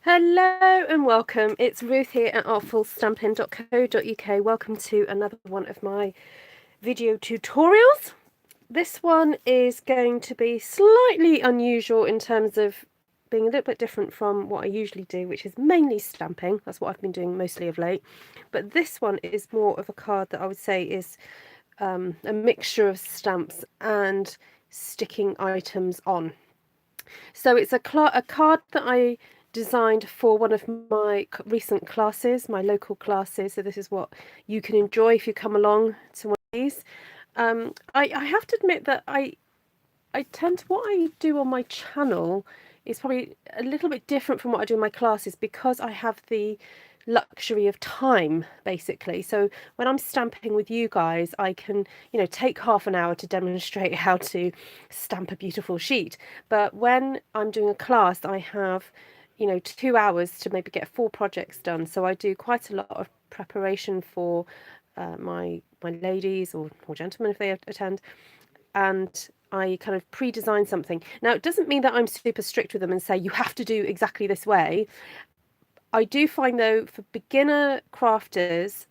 Hello and welcome. It's Ruth here at artfulstampin.co.uk. Welcome to another one of my video tutorials. This one is going to be slightly unusual in terms of being a little bit different from what I usually do, which is mainly stamping. That's what I've been doing mostly of late. But this one is more of a card that I would say is a mixture of stamps and sticking items on. So it's a card that I designed for one of my recent classes, my local classes. So this is what you can enjoy if you come along to one of these. I have to admit that I tend to, what I do on my channel is probably a little bit different from what I do in my classes because I have the luxury of time, basically. So when I'm stamping with you guys, I can, take half an hour to demonstrate how to stamp a beautiful sheet. But when I'm doing a class, I have, 2 hours to maybe get 4 projects done. So I do quite a lot of preparation for my ladies or gentlemen if they attend, and I kind of pre-design something. Now, it doesn't mean that I'm super strict with them and say you have to do exactly this way. I do find, though, for beginner crafters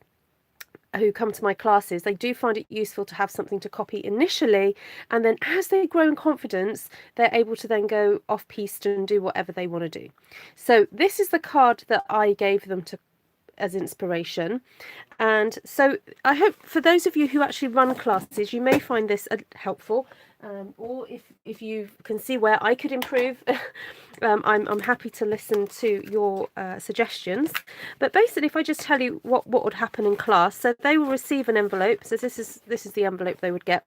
who come to my classes, they do find it useful to have something to copy initially, and then as they grow in confidence, they're able to then go off-piste and do whatever they want to do. So this is the card that I gave them to as inspiration. And so I hope for those of you who actually run classes, you may find this helpful, or if you can see where I could improve, I'm happy to listen to your suggestions. But basically, if I just tell you what would happen in class, so they will receive an envelope. So this is the envelope they would get.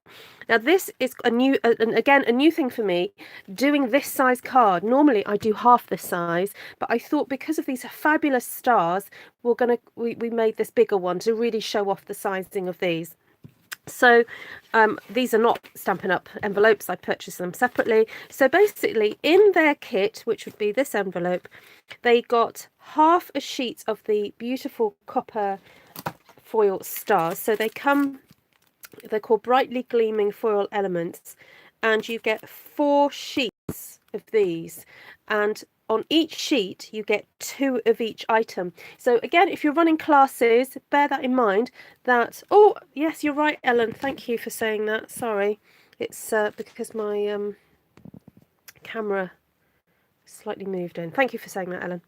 Now this is a new, and again, a new thing for me, doing this size card. Normally I do half this size, but I thought because of these fabulous stars, we made this bigger one to really show off the sizing of these. So these are not Stampin' Up envelopes. I purchased them separately. So basically in their kit, which would be this envelope, they got half a sheet of the beautiful copper foil stars. So they're called brightly gleaming foil elements, and you get 4 sheets of these, and on each sheet you get 2 of each item. So again, if you're running classes, bear that in mind. That, oh yes, you're right, Ellen, thank you for saying that. Sorry, it's because my camera slightly moved in. Thank you for saying that, Ellen.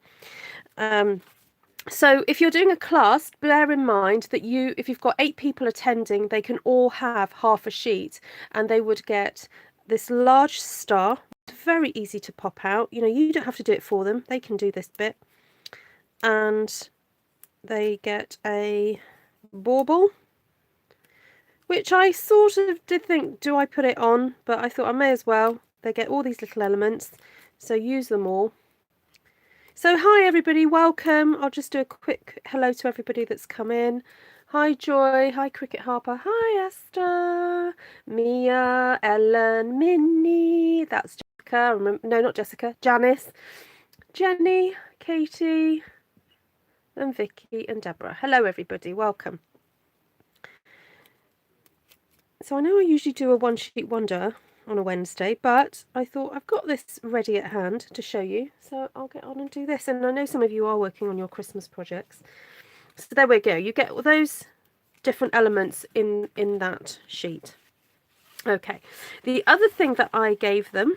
So if you're doing a class, bear in mind that if you've got 8 people attending, they can all have half a sheet, and they would get this large star. It's very easy to pop out. You don't have to do it for them. They can do this bit. And they get a bauble, which I sort of did think, do I put it on? But I thought I may as well. They get all these little elements, so use them all. So hi everybody, welcome. I'll just do a quick hello to everybody that's come in. Hi Joy, hi Cricket Harper, hi Esther, Mia, Ellen, Minnie, that's Jessica, no, not Jessica, Janice, Jenny, Katie, and Vicky and Deborah. Hello everybody, welcome. So I know I usually do a one sheet wonder on a Wednesday, but I thought I've got this ready at hand to show you, so I'll get on and do this. And I know some of you are working on your Christmas projects, so there we go. You get those different elements in that sheet. Okay, the other thing that I gave them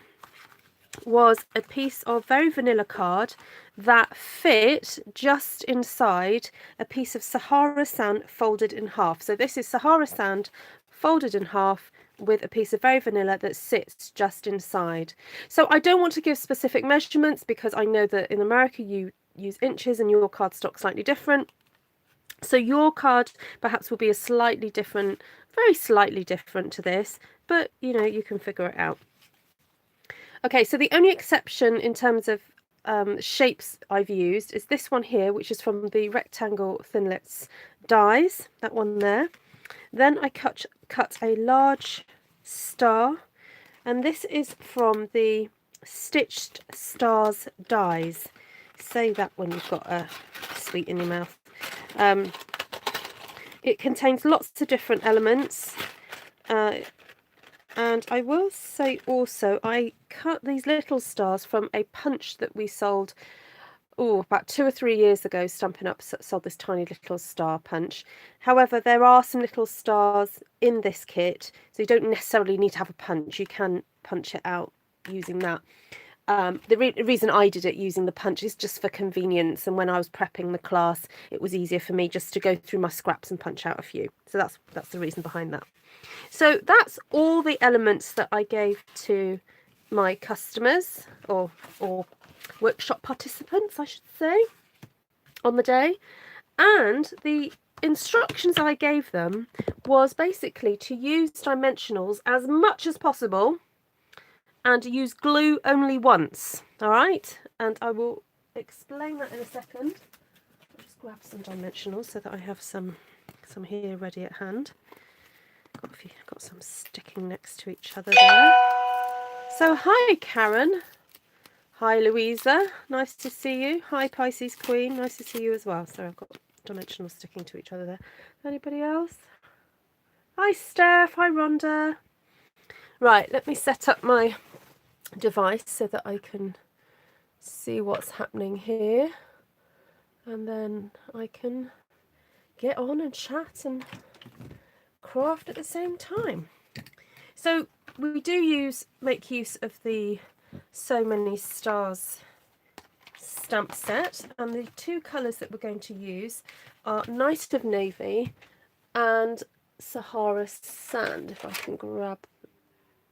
was a piece of very vanilla card that fit just inside a piece of Sahara sand folded in half. So this is Sahara sand folded in half with a piece of very vanilla that sits just inside. So I don't want to give specific measurements because I know that in America you use inches and your cardstock's slightly different. So your card perhaps will be a slightly different, very slightly different to this, but you can figure it out. Okay, so the only exception in terms of shapes I've used is this one here, which is from the Rectangle Thinlits dies, that one there. Then I cut a large star, and this is from the Stitched Stars dies. Say that when you've got a sweet in your mouth. It contains lots of different elements, and I will say also I cut these little stars from a punch that we sold about 2 or 3 years ago, Stampin' Up sold this tiny little star punch. However, there are some little stars in this kit, so you don't necessarily need to have a punch. You can punch it out using that. The reason I did it using the punch is just for convenience, and when I was prepping the class, it was easier for me just to go through my scraps and punch out a few. So that's the reason behind that. So that's all the elements that I gave to my customers, or workshop participants, I should say, on the day. And the instructions I gave them was basically to use dimensionals as much as possible and use glue only once. All right, and I will explain that in a second. I'll just grab some dimensionals so that I have some here ready at hand. Got some sticking next to each other there. So hi Karen, hi Louisa, nice to see you. Hi Pisces Queen, nice to see you as well. So I've got dimensionals sticking to each other there. Anybody else? Hi Steph, hi Rhonda. Right, let me set up my device so that I can see what's happening here, and then I can get on and chat and craft at the same time. So we do make use of the So Many Stars stamp set, and the two colours that we're going to use are Night of Navy and Sahara Sand. If I can grab,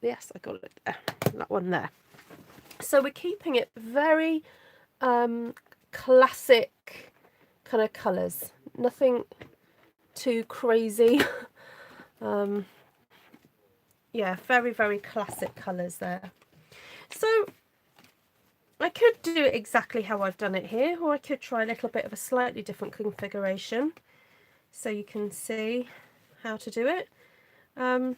yes, I got it there, that one there. So we're keeping it very classic kind of colours, nothing too crazy. Yeah, very, very classic colours there. So I could do it exactly how I've done it here, or I could try a little bit of a slightly different configuration so you can see how to do it. I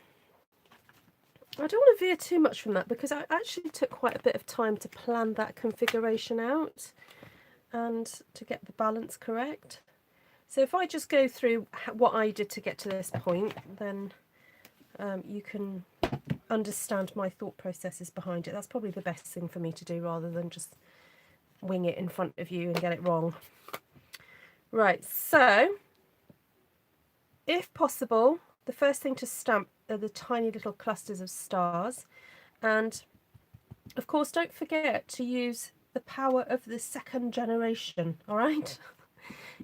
don't want to veer too much from that because I actually took quite a bit of time to plan that configuration out and to get the balance correct. So if I just go through what I did to get to this point, then you can understand my thought processes behind it. That's probably the best thing for me to do rather than just wing it in front of you and get it wrong. Right, so if possible, the first thing to stamp are the tiny little clusters of stars, and of course don't forget to use the power of the second generation. All right,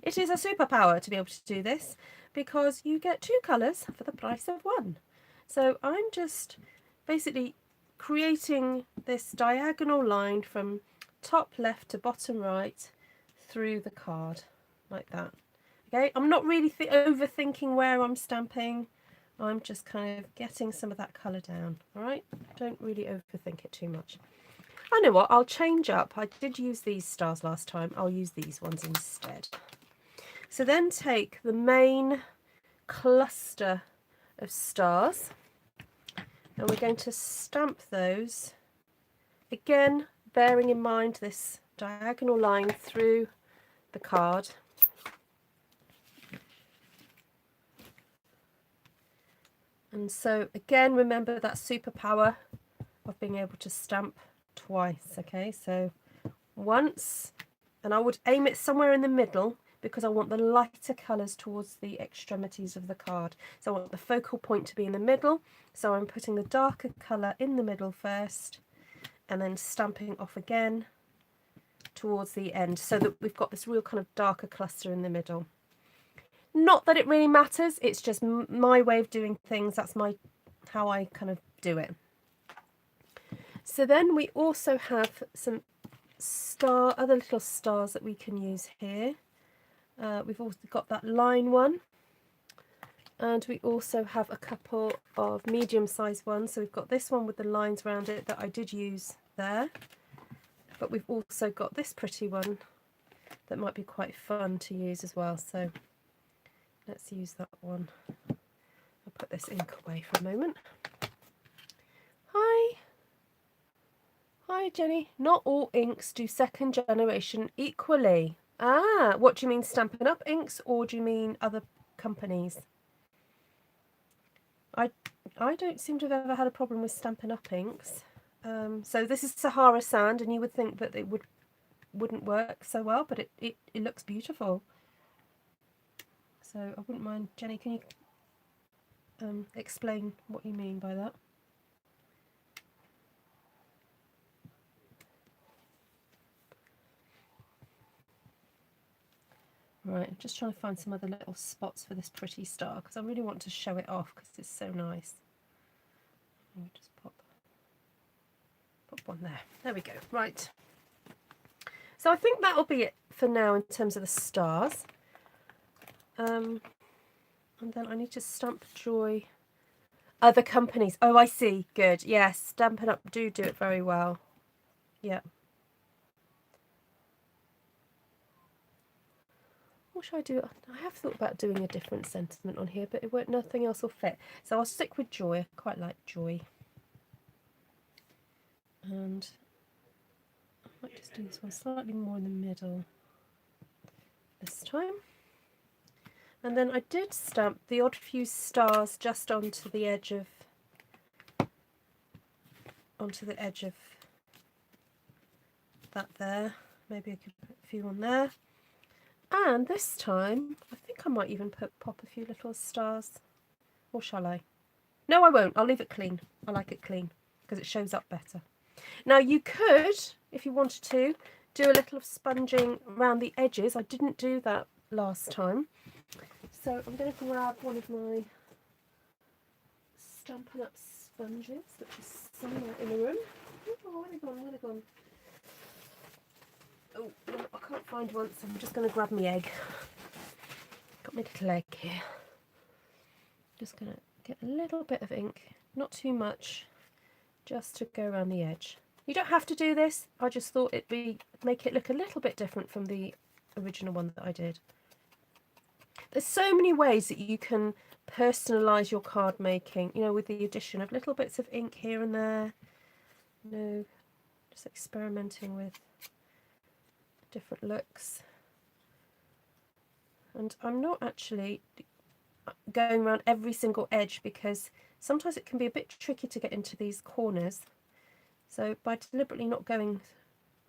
it is a superpower to be able to do this because you get two colours for the price of one. So I'm just basically creating this diagonal line from top left to bottom right through the card like that. Okay, I'm not really overthinking where I'm stamping. I'm just kind of getting some of that colour down. All right, don't really overthink it too much. I know what, I'll change up. I did use these stars last time. I'll use these ones instead. So then take the main cluster of stars and we're going to stamp those, again bearing in mind this diagonal line through the card. And so again, remember that superpower of being able to stamp twice. Okay, so once, and I would aim it somewhere in the middle because I want the lighter colours towards the extremities of the card. So I want the focal point to be in the middle. So I'm putting the darker colour in the middle first and then stamping off again towards the end so that we've got this real kind of darker cluster in the middle. Not that it really matters, it's just my way of doing things. That's how I kind of do it. So then we also have some other little stars that we can use here. We've also got that line one, and we also have a couple of medium-sized ones. So we've got this one with the lines around it that I did use there, but we've also got this pretty one that might be quite fun to use as well. So let's use that one. I'll put this ink away for a moment. Hi Jenny. Not all inks do second generation equally. Ah, what do you mean, Stampin' Up inks, or do you mean other companies? I don't seem to have ever had a problem with Stampin' Up inks. So this is Sahara Sand, and you would think that it would wouldn't work so well, but it looks beautiful. So I wouldn't mind. Jenny, can you explain what you mean by that? Right, I'm just trying to find some other little spots for this pretty star because I really want to show it off because it's so nice. Let me just pop one there. There we go. Right. So I think that'll be it for now in terms of the stars. And then I need to stamp Joy. Other companies. Oh, I see. Good. Yes, Stampin' Up do it very well. Yeah. What should I do? I have thought about doing a different sentiment on here, but it won't. Nothing else will fit. So I'll stick with Joy. I quite like Joy. And I might just do this one slightly more in the middle this time. And then I did stamp the odd few stars just onto the edge of that there. Maybe I could put a few on there. And this time, I think I might even pop a few little stars. Or shall I? No, I won't. I'll leave it clean. I like it clean because it shows up better. Now you could, if you wanted to, do a little of sponging around the edges. I didn't do that last time. So I'm going to grab one of my Stampin' Up sponges, which is somewhere in the room. Oh, where they gone? Where they gone? Oh, no, I can't find one, so I'm just going to grab my egg. Got my little egg here. Just going to get a little bit of ink, not too much, just to go around the edge. You don't have to do this. I just thought it'd make it look a little bit different from the original one that I did. There's so many ways that you can personalise your card making, you know, with the addition of little bits of ink here and there. You know, just experimenting with different looks. And I'm not actually going around every single edge because sometimes it can be a bit tricky to get into these corners. So by deliberately not going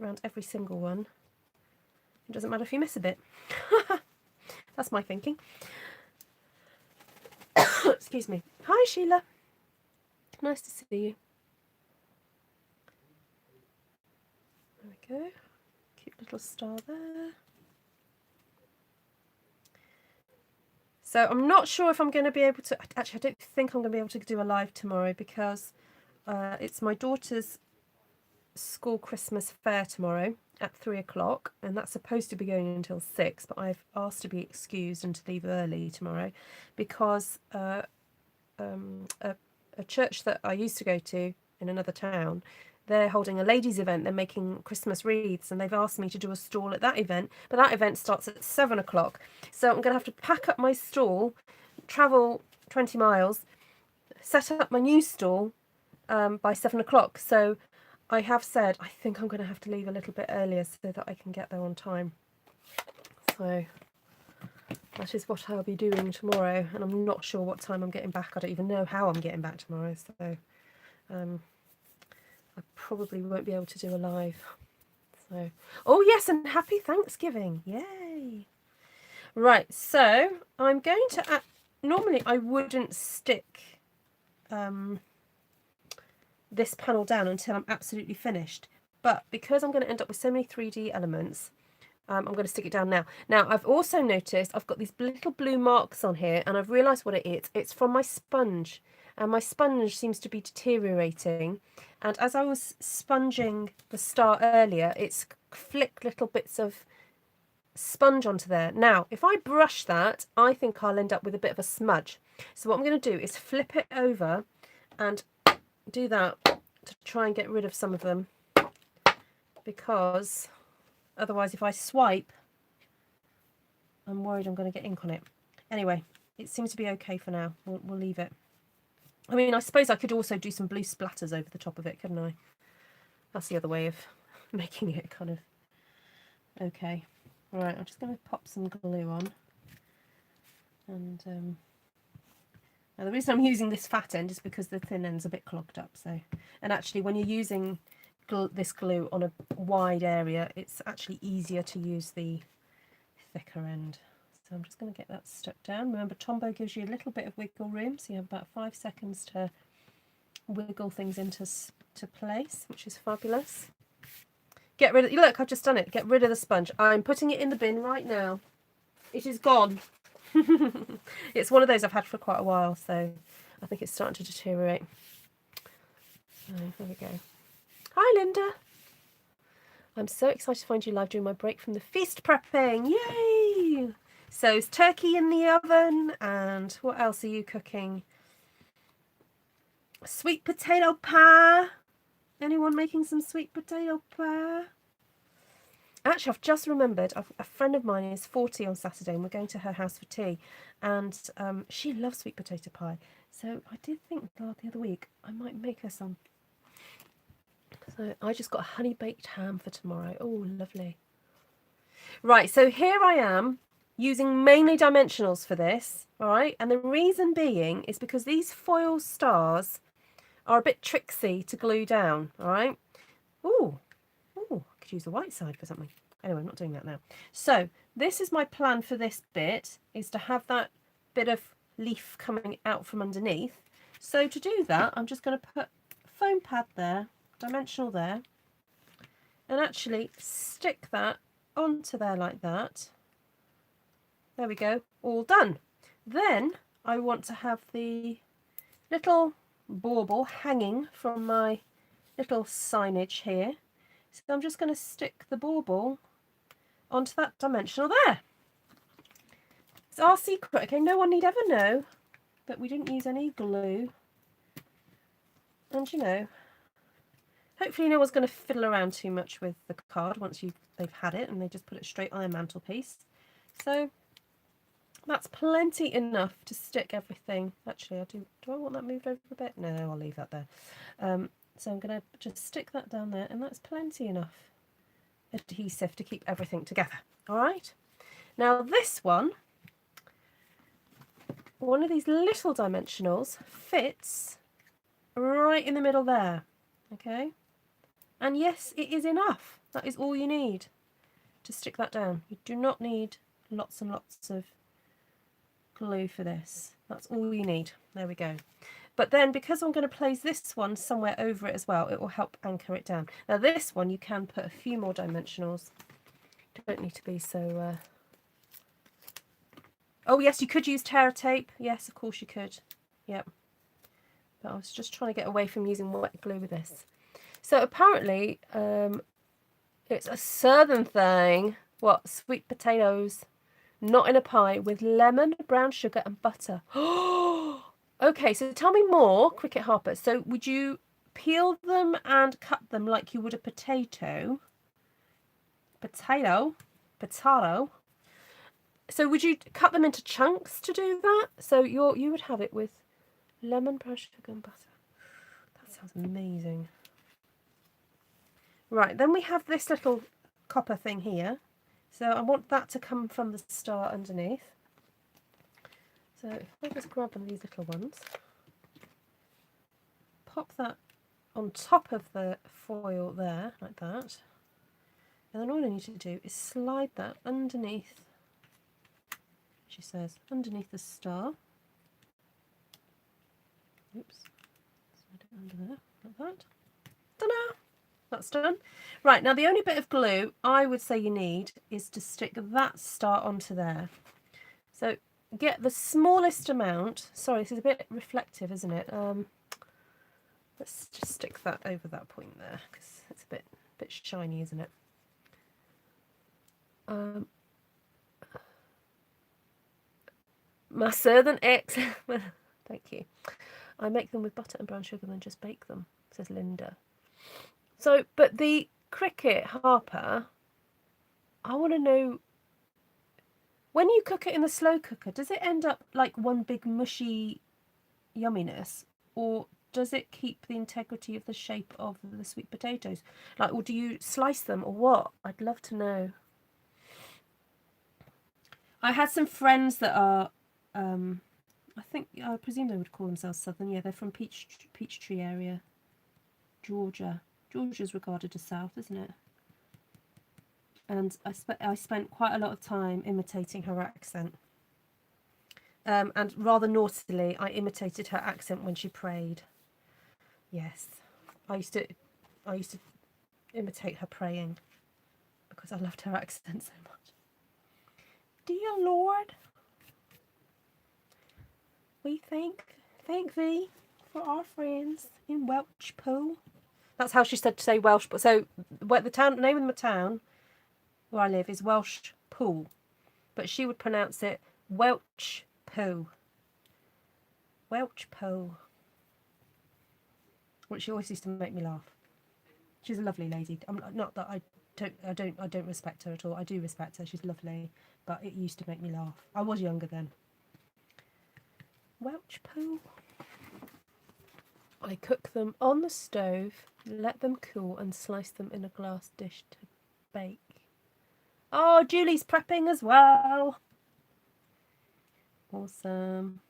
around every single one, it doesn't matter if you miss a bit. That's my thinking. Excuse me. Hi Sheila. Nice to see you. There we go. Cute little star there. So I'm not sure if I'm going to be able to, actually I don't think I'm going to be able to do a live tomorrow because it's my daughter's school Christmas fair tomorrow at 3 o'clock, and that's supposed to be going until 6, but I've asked to be excused and to leave early tomorrow because a church that I used to go to in another town, they're holding a ladies event. They're making Christmas wreaths and they've asked me to do a stall at that event, but that event starts at 7 o'clock, so I'm going to have to pack up my stall, travel 20 miles, set up my new stall by 7 o'clock. So I have said I think I'm going to have to leave a little bit earlier so that I can get there on time. So that is what I'll be doing tomorrow, and I'm not sure what time I'm getting back. I don't even know how I'm getting back tomorrow, so I probably won't be able to do a live. So, oh yes, and happy Thanksgiving. Yay. Right, so I'm going to normally I wouldn't stick this panel down until I'm absolutely finished, but because I'm going to end up with so many 3D elements, I'm going to stick it down now. Now I've also noticed I've got these little blue marks on here, and I've realised what it is. It's from my sponge, and my sponge seems to be deteriorating, and as I was sponging the star earlier, it's flicked little bits of sponge onto there. Now if I brush that, I think I'll end up with a bit of a smudge. So what I'm going to do is flip it over and do that to try and get rid of some of them, because otherwise if I swipe, I'm worried I'm going to get ink on it. Anyway, it seems to be okay for now. We'll leave it. I mean, I suppose I could also do some blue splatters over the top of it, couldn't I? That's the other way of making it kind of okay. All right, I'm just going to pop some glue on. And now the reason I'm using this fat end is because the thin end's a bit clogged up. So, and actually when you're using this glue on a wide area, it's actually easier to use the thicker end. So I'm just going to get that stuck down. Remember, Tombow gives you a little bit of wiggle room, so you have about 5 seconds to wiggle things into place, which is fabulous. Get rid of, look, I've just done it. Get rid of the sponge. I'm putting it in the bin right now. It is gone. It's one of those I've had for quite a while, so I think it's starting to deteriorate. So there we go. Hi, Linda. I'm so excited to find you live during my break from the feast prepping. Yay! So is turkey in the oven, and what else are you cooking? Sweet potato pie. Anyone making some sweet potato pie? Actually, I've just remembered, a friend of mine is 40 on Saturday, and we're going to her house for tea, and she loves sweet potato pie. So I did think the other week I might make her some. So I just got a honey baked ham for tomorrow. Oh, lovely. Right, so here I am using mainly dimensionals for this, all right? And the reason being is because these foil stars are a bit tricksy to glue down, all right? Ooh, I could use the white side for something. Anyway, I'm not doing that now. So this is my plan for this bit, is to have that bit of leaf coming out from underneath. So to do that, I'm just going to put foam pad there, dimensional there, and actually stick that onto there like that. There we go, all done. Then I want to have the little bauble hanging from my little signage here. So I'm just going to stick the bauble onto that dimensional there. It's our secret, okay? No one need ever know that we didn't use any glue. And you know, hopefully no one's going to fiddle around too much with the card once they've had it and they just put it straight on their mantelpiece. So that's plenty enough to stick everything. Actually, do I want that moved over a bit? No, I'll leave that there. So I'm going to just stick that down there, and that's plenty enough adhesive to keep everything together. All right. Now this one of these little dimensionals fits right in the middle there. Okay. And yes, it is enough. That is all you need to stick that down. You do not need lots and lots of glue for this. That's all you need. There we go. But then, because I'm going to place this one somewhere over it as well, it will help anchor it down. Now this one, you can put a few more dimensionals. Don't need to be so... Oh yes, you could use tear tape. Yes, of course you could. Yep. But I was just trying to get away from using wet glue with this. So apparently, it's a southern thing. What? Sweet potatoes, not in a pie, with lemon, brown sugar and butter. Okay, so tell me more, Cricket Harper. So would you peel them and cut them like you would a potato? Potato. So would you cut them into chunks to do that? So you would have it with lemon, brown sugar and butter. That sounds amazing. Right, then we have this little copper thing here. So I want that to come from the star underneath. So if I just grab one of these little ones, pop that on top of the foil there, like that. And then all I need to do is slide that underneath, she says, underneath the star. Oops. Slide it under there, like that. Ta-da! That's done. Right, now the only bit of glue I would say you need is to stick that star onto there. So get the smallest amount. Sorry, this is a bit reflective, isn't it? Let's just stick that over that point there because it's a bit shiny, isn't it? My southern ex. Thank you. I make them with butter and brown sugar and then just bake them, says Linda. So, but the Cricket Harper, I want to know, when you cook it in the slow cooker, does it end up like one big mushy yumminess, or does it keep the integrity of the shape of the sweet potatoes? Like, or do you slice them or what? I'd love to know. I had some friends that are, I presume they would call themselves Southern. Yeah, they're from Peachtree area, Georgia. Georgia's regarded as south, isn't it? And I spent quite a lot of time imitating her accent. And rather naughtily, I imitated her accent when she prayed. Yes, I used to imitate her praying because I loved her accent so much. Dear Lord, we thank thee for our friends in Welsh Pool. That's how she said to say Welsh. So where the town name of the town where I live is Welsh Pool, but she would pronounce it Welsh Pool. Welsh Pool. Which she always used to make me laugh. She's a lovely lady. I'm not that I don't respect her at all. I do respect her. She's lovely, but it used to make me laugh. I was younger then. Welsh Pool. I cook them on the stove, let them cool, and slice them in a glass dish to bake. Oh, Julie's prepping as well. Awesome.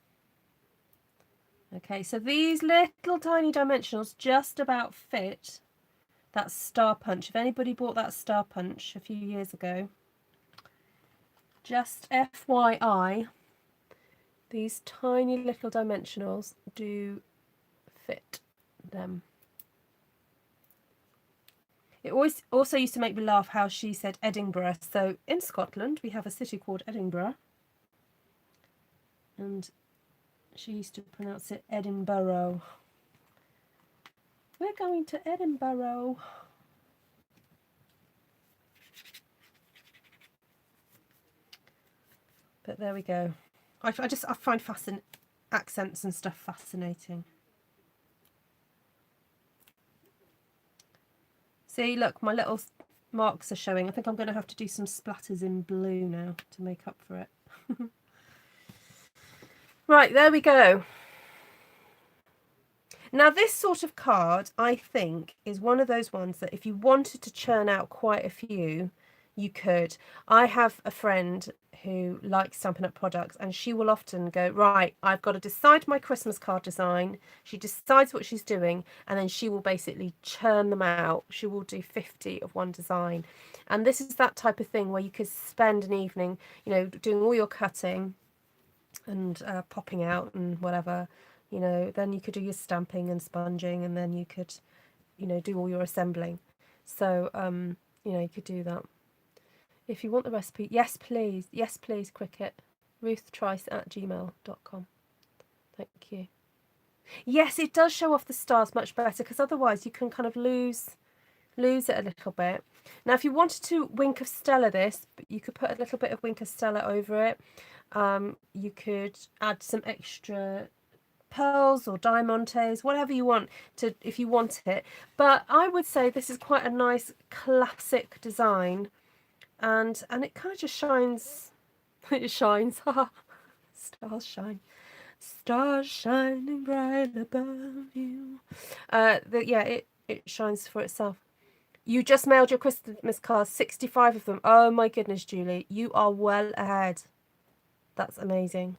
Okay, so these little tiny dimensionals just about fit that Star Punch. If anybody bought that Star Punch a few years ago, just FYI, these tiny little dimensionals do fit them. It always also used to make me laugh how she said Edinburgh. So in Scotland, we have a city called Edinburgh, and she used to pronounce it Edinburgh. We're going to Edinburgh. But there we go. I find accents and stuff fascinating. See, look, my little marks are showing. I think I'm going to have to do some splatters in blue now to make up for it. Right, there we go. Now, this sort of card, I think, is one of those ones that if you wanted to churn out quite a few, you could. I have a friend who likes Stampin' Up products, and she will often go, right, I've got to decide my Christmas card design. She decides what she's doing, and then she will basically churn them out. She will do 50 of one design. And this is that type of thing where you could spend an evening, you know, doing all your cutting and popping out and whatever, you know, then you could do your stamping and sponging, and then you could, you know, do all your assembling. So, you know, you could do that. If you want the recipe, yes please, Cricket, ruthtrice@gmail.com. Thank you. Yes, it does show off the stars much better, because otherwise you can kind of lose it a little bit. Now, if you wanted to Wink of Stella this, you could put a little bit of Wink of Stella over it. You could add some extra pearls or diamantes, whatever you want to, if you want it. But I would say this is quite a nice classic design. And it kind of just shines. It shines. Stars shine. Stars shining bright above you. Yeah, it shines for itself. You just mailed your Christmas cards, 65 of them. Oh my goodness, Julie. You are well ahead. That's amazing.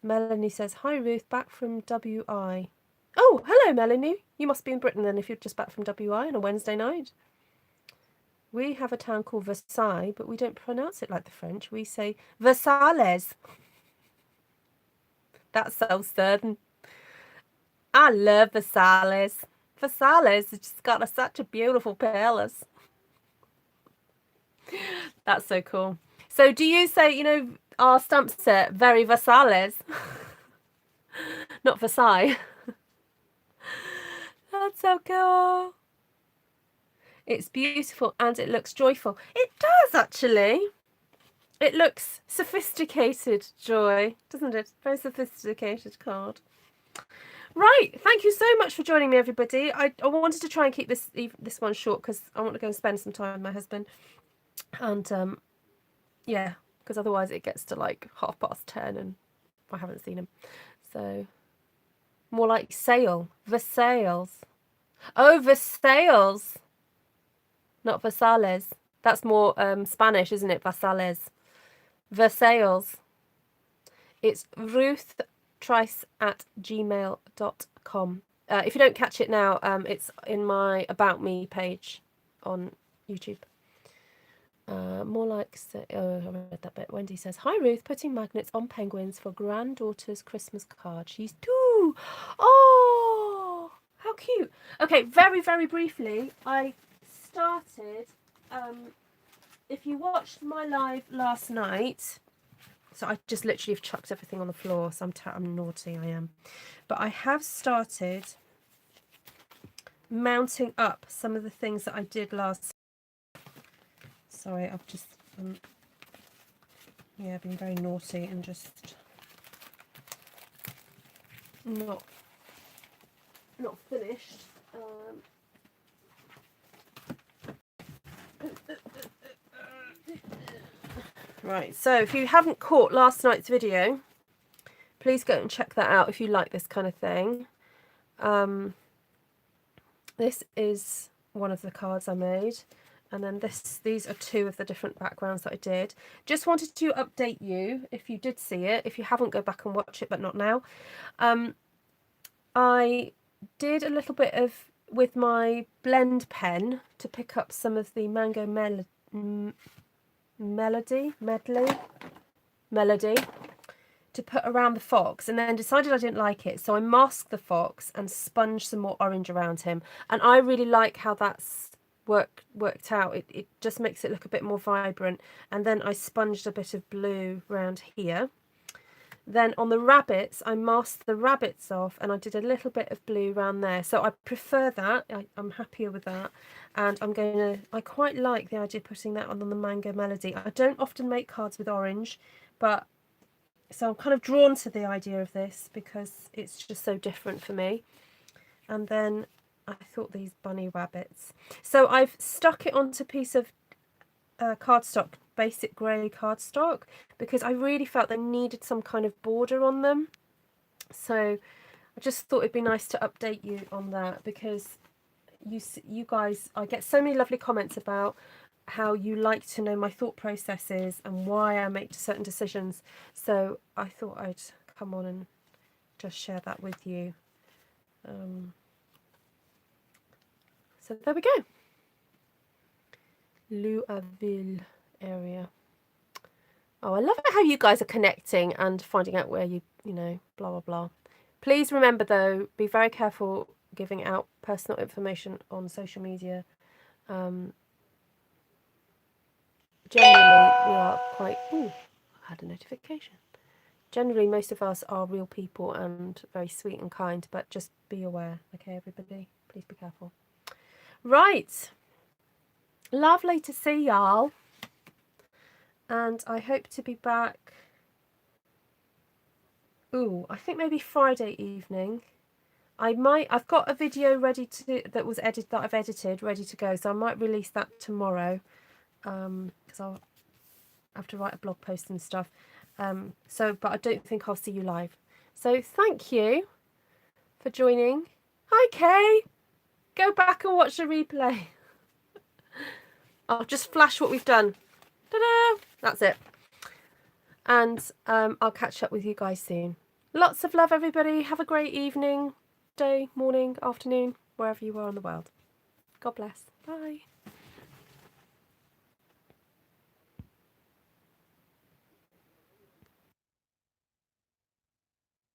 Melanie says, hi Ruth, back from WI. Oh, hello Melanie. You must be in Britain then if you're just back from WI on a Wednesday night. We have a town called Versailles, but we don't pronounce it like the French. We say Versailles. That's so southern. I love Versailles. Versailles has just got such a beautiful palace. That's so cool. So do you say, you know, our stamp set, very Versailles? Not Versailles. That's so cool. It's beautiful and it looks joyful. It does, actually. It looks sophisticated, Joy, doesn't it? Very sophisticated card. Right, thank you so much for joining me, everybody. I wanted to try and keep this one short because I want to go and spend some time with my husband. And, yeah, because otherwise it gets to like 10:30 and I haven't seen him. So, more like sale. Versailles. Oh, Versailles. Not Versailles. That's more Spanish, isn't it? Versailles. Versailles. It's ruthtrice@gmail.com. If you don't catch it now, it's in my About Me page on YouTube. More like, oh, I read that bit. Wendy says, "Hi Ruth, putting magnets on penguins for granddaughter's Christmas card. She's 2. Oh, how cute." Okay, very, very briefly, I started, if you watched my live last night, so I just literally have chucked everything on the floor, so I'm naughty, I am. But I have started mounting up some of the things that I did last. Sorry, I've just yeah, been very naughty and just not finished. Right, so if you haven't caught last night's video, please go and check that out if you like this kind of thing. This is one of the cards I made, and then these are 2 of the different backgrounds that I did. Just wanted to update you if you did see it. If you haven't, go back and watch it, but not now. I did a little bit of with my blend pen to pick up some of the Mango Melody to put around the fox, and then decided I didn't like it, so I masked the fox and sponged some more orange around him, and I really like how that's worked out. It just makes it look a bit more vibrant. And then I sponged a bit of blue around here. Then on the rabbits, I masked the rabbits off, and I did a little bit of blue around there. So I prefer that. I'm happier with that. And I quite like the idea of putting that on the Mango Melody. I don't often make cards with orange, but so I'm kind of drawn to the idea of this because it's just so different for me. And then I thought these bunny rabbits. So I've stuck it onto a piece of cardstock, basic grey cardstock, because I really felt they needed some kind of border on them. So I just thought it'd be nice to update you on that, because you guys, I get so many lovely comments about how you like to know my thought processes and why I make certain decisions. So I thought I'd come on and just share that with you. So there we go. Louisville area. Oh, I love how you guys are connecting and finding out where you know, blah, blah, blah. Please remember, though, be very careful giving out personal information on social media. Generally, we are quite... Ooh, I had a notification. Generally, most of us are real people and very sweet and kind, but just be aware, okay, everybody? Please be careful. Right. Lovely to see y'all. And I hope to be back. Ooh, I think maybe Friday evening. I've got a video ready that I've edited, ready to go. So I might release that tomorrow. Because I'll have to write a blog post and stuff. But I don't think I'll see you live. So thank you for joining. Hi, Kay. Go back and watch the replay. I'll just flash what we've done. Ta-da! That's it. And I'll catch up with you guys soon. Lots of love, everybody. Have a great evening, day, morning, afternoon, wherever you are in the world. God bless. Bye.